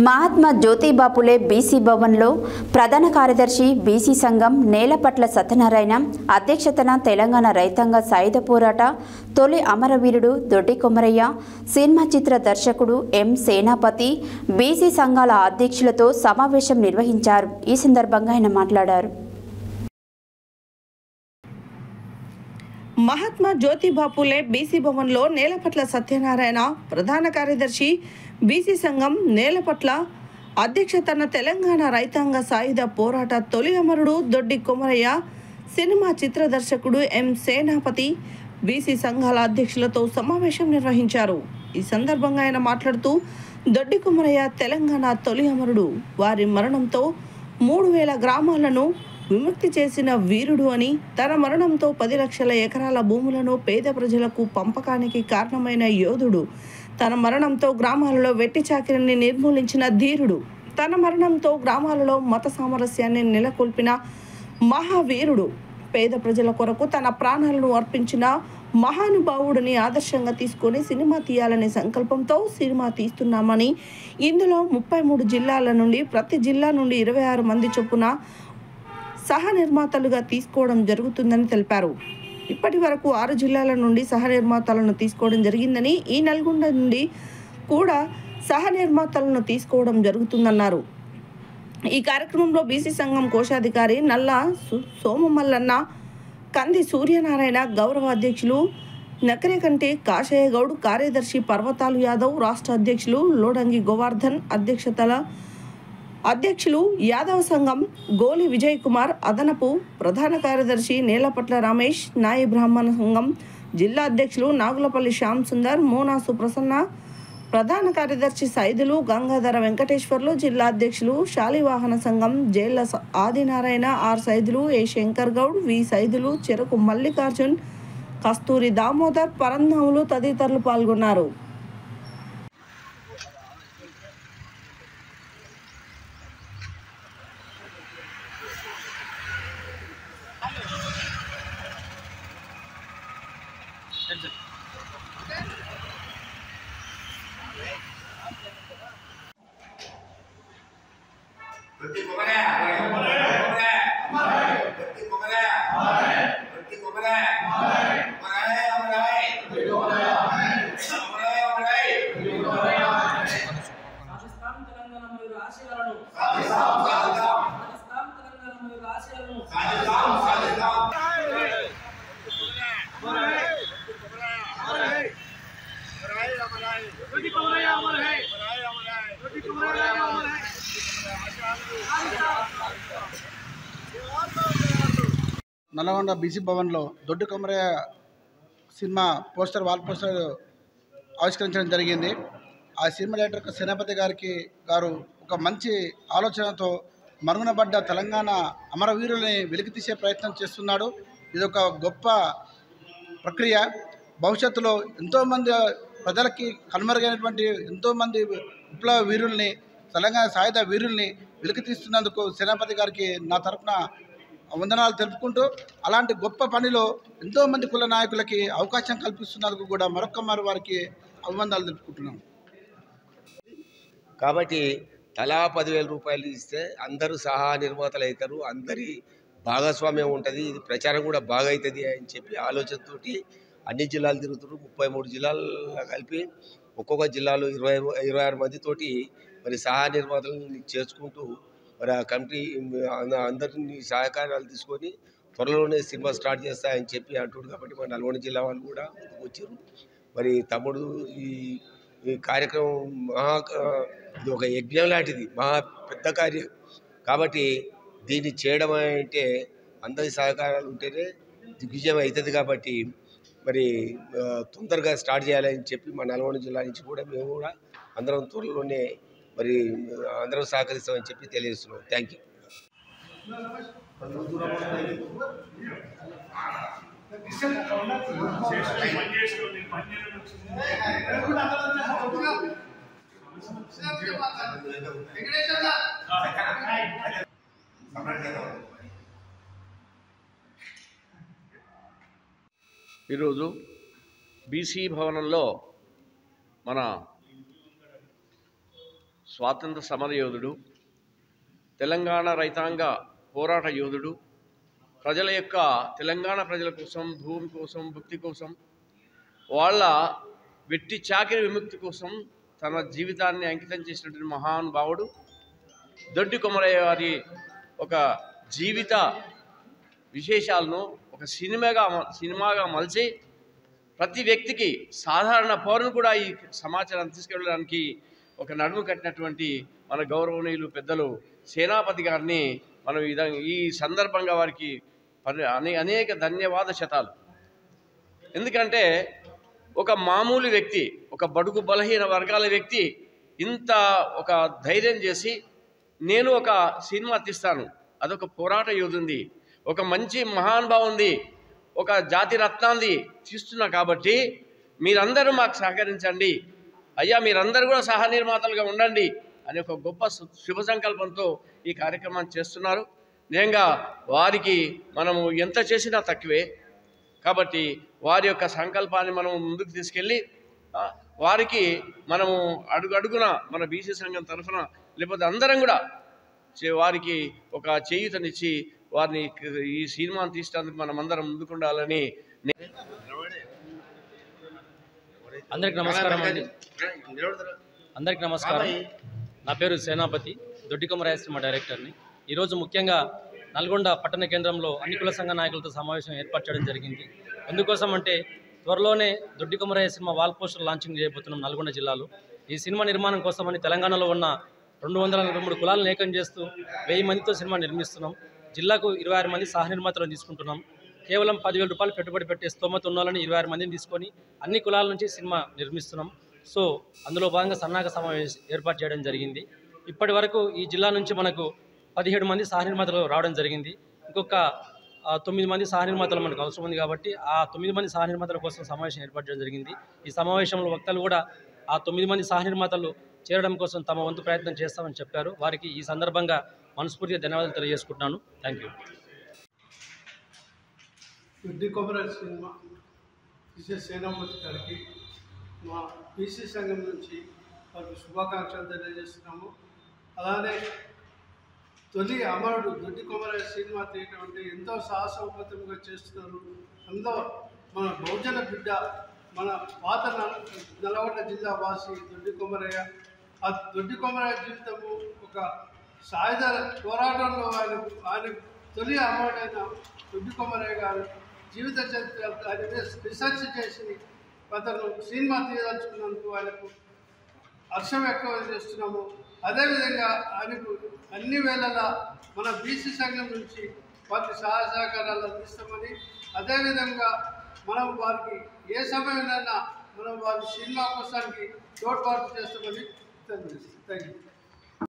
Mahatma Jyotiba Phule BC భవన్లో ప్రధాన కార్యదర్శి బీసీ సంఘం నేలపట్ల సత్యనారాయణ అధ్యక్షతన తెలంగాణ రైతాంగ సాయుధ పోరాట తొలి అమరవీరుడు దొడ్డి కొమరయ్య సినిమా చిత్ర దర్శకుడు ఎం సేనాపతి బీసీ సంఘాల అధ్యక్షులతో సమావేశం నిర్వహించారు। ఈ సందర్భంగా ఆయన మాట్లాడారు। మహాత్మా జ్యోతిబా ఫులే బీసీ భవన్లో నేలపట్ల సత్యనారాయణ ప్రధాన కార్యదర్శి బీసీ సంఘం నేలపట్ల అధ్యక్షతన తెలంగాణ రైతాంగ సాయుధ పోరాట తొలి అమరుడు దొడ్డి కొమరయ్య సినిమా చిత్ర దర్శకుడు ఎం సేనాపతి బీసీ సంఘాల అధ్యక్షులతో సమావేశం నిర్వహించారు। ఈ సందర్భంగా ఆయన మాట్లాడుతూ దొడ్డి కొమరయ్య తెలంగాణ తొలి అమరుడు, వారి మరణంతో 3000 గ్రామాలను విముక్తి చేసిన వీరుడు అని, తన మరణంతో 10 లక్షల ఎకరాల భూములను పేద ప్రజలకు పంపకానికి కారణమైన యోధుడు, తన మరణంతో గ్రామాలలో వెట్టి చాకిరిని నిర్మూలించిన ధీరుడు, తన మరణంతో గ్రామాలలో మత సామరస్యాన్ని నెలకొల్పిన మహావీరుడు, పేద ప్రజల కొరకు తన ప్రాణాలను అర్పించిన మహానుభావుడిని ఆదర్శంగా తీసుకొని సినిమా తీయాలనే సంకల్పంతో సినిమా తీస్తున్నామని, ఇందులో 33 జిల్లాల నుండి ప్రతి జిల్లా నుండి 26 మంది చొప్పున సహ నిర్మాతలుగా తీసుకోవడం జరుగుతుందని తెలిపారు। ఇప్పటి వరకు 6 జిల్లాల నుండి సహ నిర్మాతలను తీసుకోవడం జరిగిందని, ఈ నల్గొండ నుండి కూడా సహ నిర్మాతలను తీసుకోవడం జరుగుతుందన్నారు। ఈ కార్యక్రమంలో బీసీ సంఘం కోశాధికారి నల్ల సోమమల్లన్న, కంది సూర్యనారాయణ, గౌరవ అధ్యక్షులు నకరేకంటి కాశయ్య గౌడ్, కార్యదర్శి పర్వతాలు యాదవ్, రాష్ట్ర అధ్యక్షులు లోడంగి గోవర్ధన్, అధ్యక్షులు యాదవ సంఘం గోలి విజయ్ కుమార్, అదనపు ప్రధాన కార్యదర్శి నేలపట్ల రమేష్, నాయి బ్రాహ్మణ సంఘం జిల్లా అధ్యక్షులు నాగులపల్లి శ్యామ్ సుందర్, మోనాసు ప్రసన్న, ప్రధాన కార్యదర్శి సైదులు గంగాధర వెంకటేశ్వర్లు, జిల్లా అధ్యక్షులు శాలివాహన సంఘం జైళ్ల ఆదినారాయణ, ఆర్ సైదులు, ఏ శంకర్ గౌడ్, వి సైదులు, చెరకు మల్లికార్జున్, కస్తూరి దామోదర్, పరంధాములు తదితరులు పాల్గొన్నారు। నల్గొండ బీసీ భవన్లో దొడ్డి కొమరయ్య సినిమా వాల్ పోస్టర్ ఆవిష్కరించడం జరిగింది। ఆ సినిమా డైరెక్టర్ సేనాపతి గారు ఒక మంచి ఆలోచనతో మరుగునబడ్డ తెలంగాణ అమరవీరుల్ని వెలికితీసే ప్రయత్నం చేస్తున్నాడు। ఇది ఒక గొప్ప ప్రక్రియ। భవిష్యత్తులో ఎంతోమంది ప్రజలకి కనుమరుగైనటువంటి ఎంతోమంది విప్లవ వీరుల్ని, తెలంగాణ సాయుధ వీరుల్ని వెలికితీస్తున్నందుకు సేనాపతి గారికి నా తరఫున వందనాలు తెలుపుకుంటూ, అలాంటి గొప్ప పనిలో ఎంతోమంది కుల నాయకులకి అవకాశం కల్పిస్తున్నందుకు కూడా మరొక్కమారు వారికి అభివందనాలు తెలుపుకుంటున్నాం। కాబట్టి తలా 10,000 రూపాయలు ఇస్తే అందరూ సహా నిర్మాతలు అవుతారు, అందరి భాగస్వామ్యం ఉంటుంది, ఇది ప్రచారం కూడా బాగా అవుతుంది అని చెప్పి ఆలోచనతోటి అన్ని జిల్లాలు తిరుగుతున్నారు। 33 జిల్లాలు కలిపి ఒక్కొక్క జిల్లాలో 26 మందితోటి మరి సహా నిర్మాతలను చేర్చుకుంటూ మరి ఆ కమిటీ అందరినీ సహకారాలు తీసుకొని త్వరలోనే సినిమా స్టార్ట్ చేస్తాయని చెప్పి అంటున్నారు। కాబట్టి మన నల్గొండ జిల్లా వాళ్ళు కూడా వచ్చారు। మరి తమ్ముడు ఈ కార్యక్రమం ఇది ఒక యజ్ఞం లాంటిది, మహా పెద్ద కార్యం కాబట్టి దీన్ని చేయడం అంటే అందరి సహకారాలు ఉంటేనే దిగ్విజయం అవుతుంది। కాబట్టి మరి తొందరగా స్టార్ట్ చేయాలని చెప్పి మన నల్గొండ జిల్లా నుంచి కూడా మేము కూడా అందరం త్వరలోనే మరి అందరం సహకరిస్తామని చెప్పి తెలియజేస్తున్నాం। Thank you. ఈరోజు బీసీ భవనంలో మన స్వాతంత్ర సమరయోధుడు, తెలంగాణ రైతాంగ పోరాట యోధుడు, ప్రజల యొక్క తెలంగాణ ప్రజల కోసం, భూమి కోసం, భక్తి కోసం, వాళ్ళ వెట్టి చాకిరి విముక్తి కోసం తన జీవితాన్ని అంకితం చేసినటువంటి మహానుభావుడు దొడ్డి కొమరయ్య గారి ఒక జీవిత విశేషాలను ఒక సినిమాగా మలిచి ప్రతి వ్యక్తికి, సాధారణ పౌరుని కూడా ఈ సమాచారం తీసుకెళ్ళడానికి ఒక నడుము కట్టినటువంటి మన గౌరవనీయులు పెద్దలు సేనాపతి గారిని మనం ఈ సందర్భంగా వారికి అనేక ధన్యవాద శతాలు. ఎందుకంటే ఒక మామూలు వ్యక్తి, ఒక బడుగు బలహీన వర్గాల వ్యక్తి ఇంత ఒక ధైర్యం చేసి నేను ఒక సినిమా తీస్తాను, అదొక పోరాట యోధుంది, ఒక మంచి మహానుభావుంది, ఒక జాతి రత్నాంది తీస్తున్నా కాబట్టి మీరందరూ మాకు సహకరించండి అయ్యా, మీరందరూ కూడా సహనిర్మాతలుగా ఉండండి అనే ఒక గొప్ప శుభ సంకల్పంతో ఈ కార్యక్రమాన్ని చేస్తున్నారు. నిజంగా వారికి మనము ఎంత చేసినా తక్కువే. కాబట్టి వారి యొక్క సంకల్పాన్ని మనం ముందుకు తీసుకెళ్ళి వారికి మనము అడుగడుగున మన బీసీ సంఘం తరఫున లేకపోతే అందరం కూడా వారికి ఒక చేయూతనిచ్చి వారిని ఈ సినిమాను తీసేందుకు మనం అందరం ముందుకుండాలని. అందరికి నమస్కారం అండి. అందరికి నమస్కారం. నా పేరు సేనాపతి, దొడ్డి కొమరయ్య సినిమా డైరెక్టర్ని. ఈరోజు ముఖ్యంగా నల్గొండ పట్టణ కేంద్రంలో అన్ని కుల సంఘ నాయకులతో సమావేశం ఏర్పాటు చేయడం జరిగింది. ఎందుకోసం అంటే త్వరలోనే Doddi Komarayya cinema wall poster launching చేయబోతున్నాం నల్గొండ జిల్లాలో. ఈ సినిమా నిర్మాణం కోసమని తెలంగాణలో ఉన్న 243 కులాలను ఏకం చేస్తూ 1000 మందితో సినిమా నిర్మిస్తున్నాం. జిల్లాకు 26 మంది సహ నిర్మాతలను తీసుకుంటున్నాం. కేవలం 10,000 రూపాయలు పెట్టుబడి పెట్టే స్తోమత ఉన్న వాళ్ళని 26 మందిని తీసుకొని అన్ని కులాల నుంచి సినిమా నిర్మిస్తున్నాం. సో అందులో భాగంగా సన్నాహక సమావేశం ఏర్పాటు చేయడం జరిగింది. ఇప్పటి వరకు ఈ జిల్లా నుంచి మనకు 17 మంది సహ నిర్మాతలు రావడం జరిగింది. ఇంకొక 9 మంది సహ నిర్మాతలు మనకు అవసరం ఉంది కాబట్టి ఆ 9 మంది సహ నిర్మాతల కోసం సమావేశం ఏర్పాటు చేయడం జరిగింది. ఈ సమావేశంలో వక్తలు కూడా ఆ 9 మంది సహ నిర్మాతలు చేరడం కోసం తమ వంతు ప్రయత్నం చేస్తామని చెప్పారు. వారికి ఈ సందర్భంగా మనస్ఫూర్తిగా ధన్యవాదాలు తెలియజేసుకుంటున్నాను. Thank you. దొడ్డి కొమరయ్య సినిమా తీసే సేనాపతి గారికి మా బీసీ సంఘం నుంచి వారికి శుభాకాంక్షలు తెలియజేస్తున్నాము. అలానే తొలి అమరుడు దొడ్డి కొమరయ్య సినిమా తీయటం అంటే ఎంతో సాహసోపతంగా చేస్తున్నారు. అందులో మన బహుజన బిడ్డ, మన పాత నల్గొండ జిల్లా వాసి దొడ్డి కొమరయ్య. ఆ దొడ్డి కొమరయ్య జీవితము ఒక సాయుధ పోరాటంలో ఆయన తొలి అమరుడైన దొడ్డి కొమరయ్య గారు జీవిత చరిత్ర ఆయన రీసెర్చ్ చేసి అతను సినిమా తీయదలుచుకున్నందుకు ఆయనకు హర్షం ఎక్కువ చేస్తున్నాము. అదేవిధంగా ఆయనకు అన్ని వేళలా మన బీసీ సంఘం నుంచి వారికి సహాయ సహకారాలు అందిస్తామని, అదేవిధంగా మనం వారికి ఏ సమయంలో మనం వారి సినిమా కోసానికి తోడ్పాటు చేస్తామని తెలియజేస్తాం. Thank you.